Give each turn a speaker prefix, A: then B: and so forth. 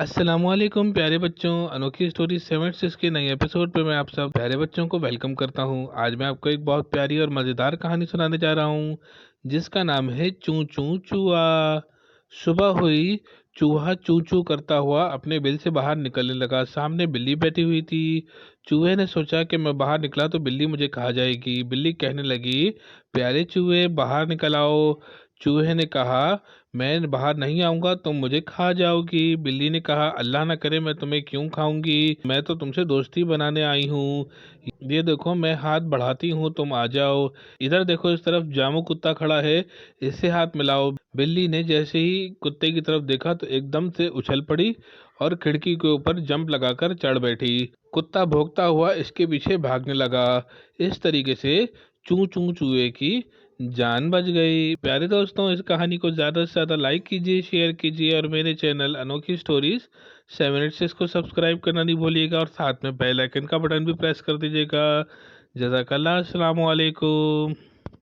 A: अस्सलामुअलैकुम प्यारे बच्चों, अनोखी स्टोरी 7 के नए एपिसोड पे मैं आप सब प्यारे बच्चों को वेलकम करता हूँ। आज मैं आपको एक बहुत प्यारी और मज़ेदार कहानी सुनाने जा रहा हूँ जिसका नाम है चू चू चूहा। सुबह हुई, चूहा चू चू करता हुआ अपने बिल से बाहर निकलने लगा। सामने बिल्ली बैठी हुई थी। चूहे ने सोचा कि मैं बाहर निकला तो बिल्ली मुझे खा जाएगी। बिल्ली कहने लगी, प्यारे चूहे बाहर निकल आओ। चूहे ने कहा, मैं बाहर नहीं आऊंगा, तुम मुझे खा जाओगी। बिल्ली ने कहा, अल्लाह ना करे, मैं तुम्हें क्यों खाऊंगी, मैं तो तुमसे दोस्ती बनाने आई हूँ। ये देखो मैं हाथ बढ़ाती हूँ, तुम आ जाओ। इधर देखो, इस तरफ जामू कुत्ता खड़ा है, इससे हाथ मिलाओ। बिल्ली ने जैसे ही कुत्ते की तरफ देखा तो एकदम से उछल पड़ी और खिड़की के ऊपर जंप लगाकर चढ़ बैठी। कुत्ता भौंकता हुआ इसके पीछे भागने लगा। इस तरीके से चू चू चूहे की जान बच गई। प्यारे दोस्तों, इस कहानी को ज्यादा से ज्यादा लाइक कीजिए, शेयर कीजिए और मेरे चैनल अनोखी स्टोरीज 7 को सब्सक्राइब करना नहीं भूलिएगा और साथ में बेल आइकन का बटन भी प्रेस कर दीजिएगा। जज़ाकल्लाह, अस्सलाम वालेकुम।